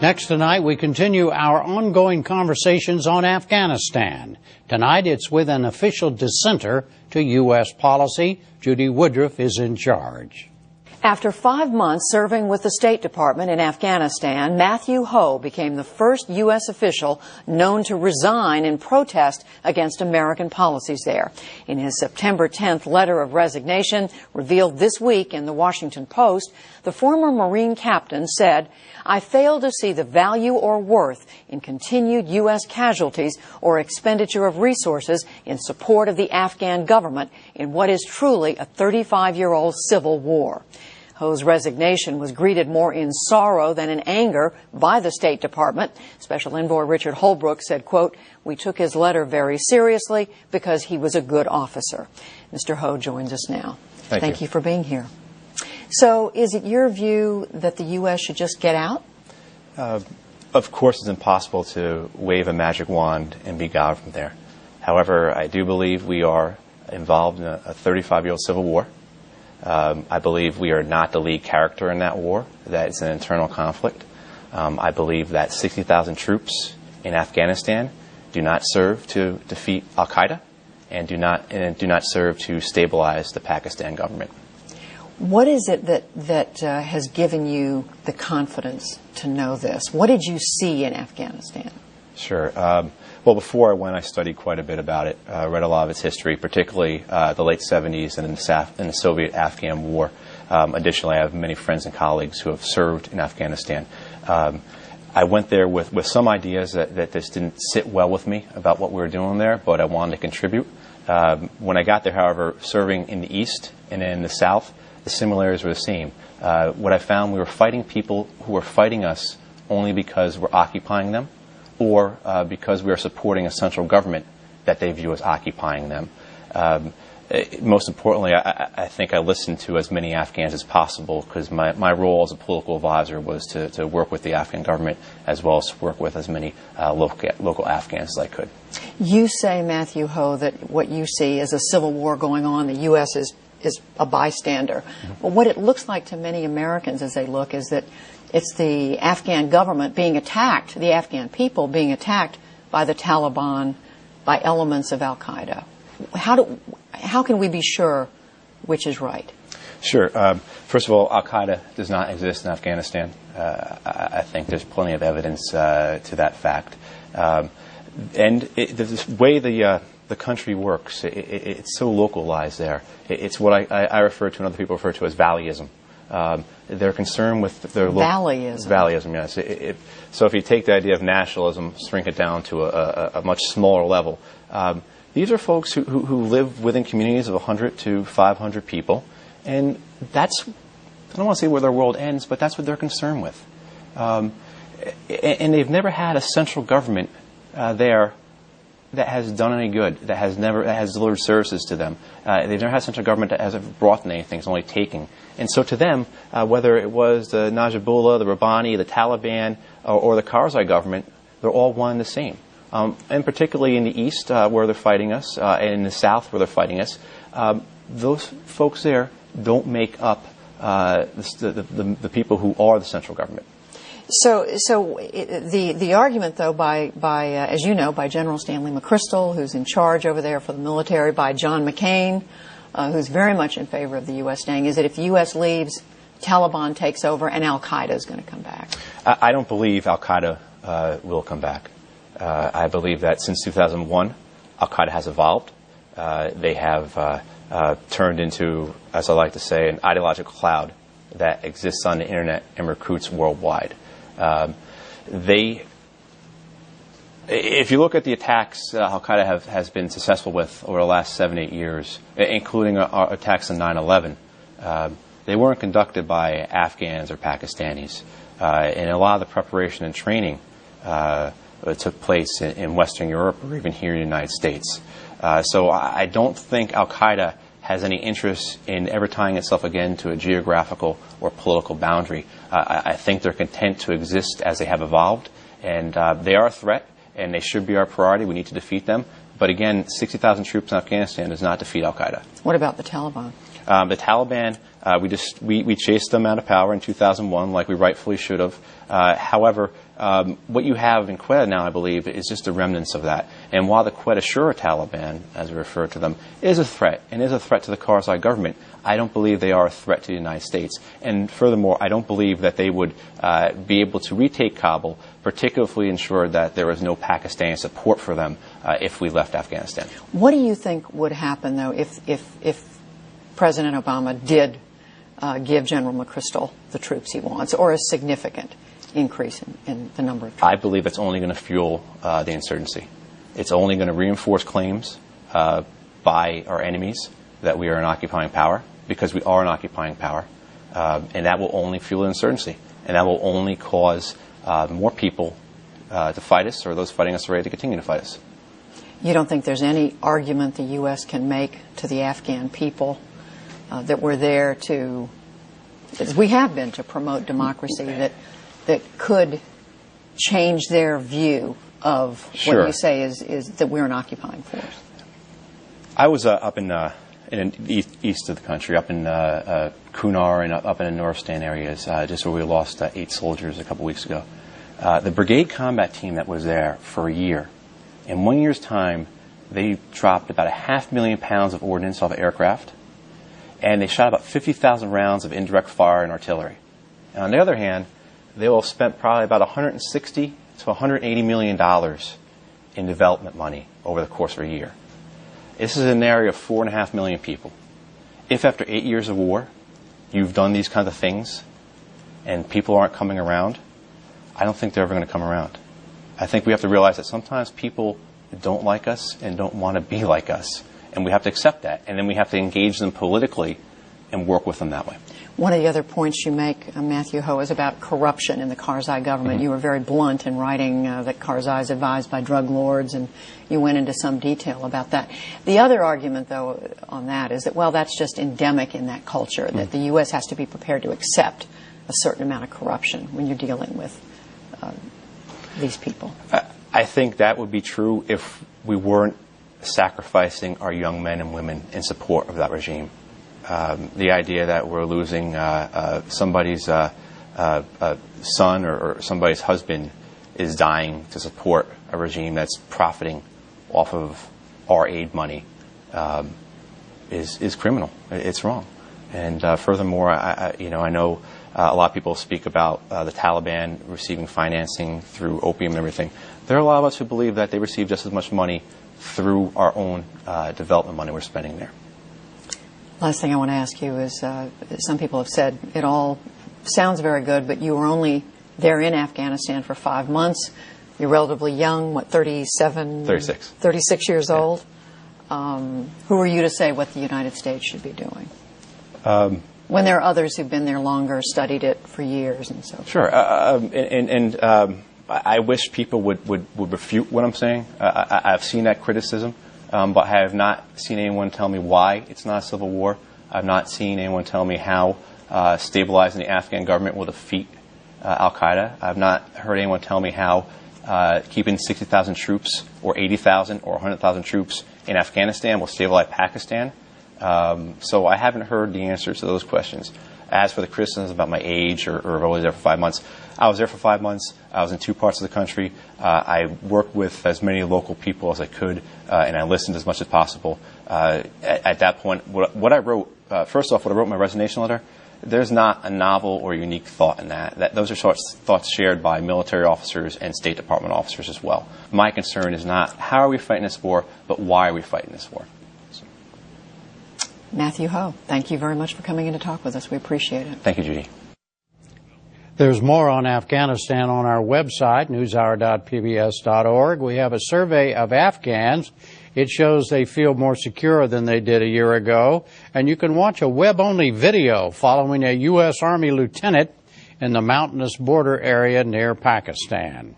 Next tonight, we continue our ongoing conversations on Afghanistan. Tonight, it's with an official dissenter to U.S. policy. Judy Woodruff is in charge. After 5 months serving with the State Department in Afghanistan, Matthew Ho became the first U.S. official known to resign in protest against American policies there. In his September 10th letter of resignation, revealed this week in the Washington Post, the former Marine captain said, "I fail to see the value or worth in continued U.S. casualties or expenditure of resources in support of the Afghan government in what is truly a 35-year-old civil war." Ho's resignation was greeted more in sorrow than in anger by the State Department. Special Envoy Richard Holbrooke said, quote, "We took his letter very seriously because he was a good officer." Mr. Ho joins us now. Thank you for being here. So is it your view that the U.S. should just get out? Of course, it's impossible to wave a magic wand and be God from there. However, I do believe we are involved in a 35-year-old civil war. I believe we are not the lead character in that war, that it's an internal conflict. I believe that 60,000 troops in Afghanistan do not serve to defeat al-Qaeda and do not serve to stabilize the Pakistan government. What is it that has given you the confidence to know this? What did you see in Afghanistan? Sure. Well, before I went, I studied quite a bit about it, read a lot of its history, particularly the late 70s and in the Soviet-Afghan War. Additionally, I have many friends and colleagues who have served in Afghanistan. I went there with some ideas that this didn't sit well with me about what we were doing there, but I wanted to contribute. When I got there, however, serving in the East and in the South, the similarities were the same. What I found, we were fighting people who were fighting us only because we're occupying them, or because we are supporting a central government that they view as occupying them. Most importantly, I think I listened to as many Afghans as possible, because my role as a political advisor was to work with the Afghan government as well as work with as many local Afghans as I could. You say, Matthew Ho, that what you see is a civil war going on. The U.S. is a bystander. Mm-hmm. But what it looks like to many Americans as they look is that it's the Afghan government being attacked, the Afghan people being attacked by the Taliban, by elements of al-Qaeda. How can we be sure which is right? Sure. First of all, al-Qaeda does not exist in Afghanistan. I think there's plenty of evidence to that fact. And the way the country works, it's so localized there. It's what I refer to and other people refer to as valleyism. They're concerned with their valleyism. Valleyism, yes. So if you take the idea of nationalism, shrink it down to a much smaller level, these are folks who live within communities of 100 to 500 people, and that's, I don't want to say where their world ends, but that's what they're concerned with. And they've never had a central government there that has done any good, that has delivered services to them. They've never had a central government that hasn't brought them anything, it's only taking. And so to them, whether it was the Najibullah, the Rabbani, the Taliban, or the Karzai government, they're all one and the same. And particularly in the East, where they're fighting us, and in the South, where they're fighting us, those folks there don't make up the people who are the central government. So the argument, though, by as you know, by General Stanley McChrystal, who's in charge over there for the military, by John McCain, who's very much in favor of the U.S. staying, is that if the U.S. leaves, Taliban takes over and al-Qaeda is going to come back. I don't believe al-Qaeda will come back. I believe that since 2001, al-Qaeda has evolved. They have turned into, as I like to say, an ideological cloud that exists on the internet and recruits worldwide. If you look at the attacks al-Qaeda has been successful with over the last 7-8 years, including our attacks on 9/11, they weren't conducted by Afghans or Pakistanis. And a lot of the preparation and training took place in Western Europe or even here in the United States. So I don't think al-Qaeda has any interest in ever tying itself again to a geographical or political boundary. I think they're content to exist as they have evolved, and they are a threat, and they should be our priority. We need to defeat them. But again, 60,000 troops in Afghanistan does not defeat al-Qaeda. What about the Taliban? The Taliban, we chased them out of power in 2001 like we rightfully should have. However, what you have in Quetta now, I believe, is just the remnants of that. And while the Quetta Shura Taliban, as we refer to them, is a threat, and is a threat to the Karzai government, I don't believe they are a threat to the United States. And furthermore, I don't believe that they would be able to retake Kabul, particularly if we ensured that there was no Pakistani support for them if we left Afghanistan. What do you think would happen, though, if President Obama did give General McChrystal the troops he wants, or a significant increase in the number of troops? I believe it's only going to fuel the insurgency. It's only going to reinforce claims by our enemies that we are an occupying power, because we are an occupying power, and that will only fuel insurgency, and that will only cause more people to fight us, or those fighting us are ready to continue to fight us. You don't think there's any argument the U.S. can make to the Afghan people that we're there to, as we have been, to promote democracy, that could change their view of Sure. what you say is that we're an occupying force? I was up in the east of the country, up in Kunar and up in the Nuristan areas, just where we lost 8 soldiers a couple weeks ago. The brigade combat team that was there for a year, in 1 year's time, they dropped about 500,000 pounds of ordnance off of aircraft, and they shot about 50,000 rounds of indirect fire and artillery. And on the other hand, they will have spent probably about $160 to $180 million in development money over the course of a year. This is an area of 4.5 million people. If after 8 years of war, you've done these kinds of things, and people aren't coming around, I don't think they're ever going to come around. I think we have to realize that sometimes people don't like us and don't want to be like us, and we have to accept that, and then we have to engage them politically and work with them that way. One of the other points you make, Matthew Ho, is about corruption in the Karzai government. Mm-hmm. You were very blunt in writing that Karzai is advised by drug lords, and you went into some detail about that. The other argument, though, on that is that, well, that's just endemic in that culture, mm-hmm. that the U.S. has to be prepared to accept a certain amount of corruption when you're dealing with these people. I think that would be true if we weren't sacrificing our young men and women in support of that regime. The idea that we're losing somebody's son or somebody's husband is dying to support a regime that's profiting off of our aid money is criminal. It's wrong. And furthermore, I know a lot of people speak about the Taliban receiving financing through opium and everything. There are a lot of us who believe that they receive just as much money through our own development money we're spending there. Last thing I want to ask you is, some people have said it all sounds very good, but you were only there in Afghanistan for 5 months. You're relatively young, 37? 36. 36 years old. Who are you to say what the United States should be doing? When there are others who've been there longer, studied it for years and so forth. Sure. I wish people would refute what I'm saying. I've seen that criticism. But I have not seen anyone tell me why it's not a civil war. I've not seen anyone tell me how stabilizing the Afghan government will defeat al-Qaeda. I've not heard anyone tell me how keeping 60,000 troops or 80,000 or 100,000 troops in Afghanistan will stabilize Pakistan. So I haven't heard the answers to those questions. As for the criticisms about my age or I was there for 5 months, I was there for 5 months. I was in 2 parts of the country. I worked with as many local people as I could, and I listened as much as possible. At that point, what I wrote, first off, what I wrote in my resignation letter, there's not a novel or unique thought in that. Those are thoughts shared by military officers and State Department officers as well. My concern is not how are we fighting this war, but why are we fighting this war. Matthew Ho, thank you very much for coming in to talk with us. We appreciate it. Thank you, Judy. There's more on Afghanistan on our website, newshour.pbs.org. We have a survey of Afghans. It shows they feel more secure than they did a year ago. And you can watch a web-only video following a U.S. Army lieutenant in the mountainous border area near Pakistan.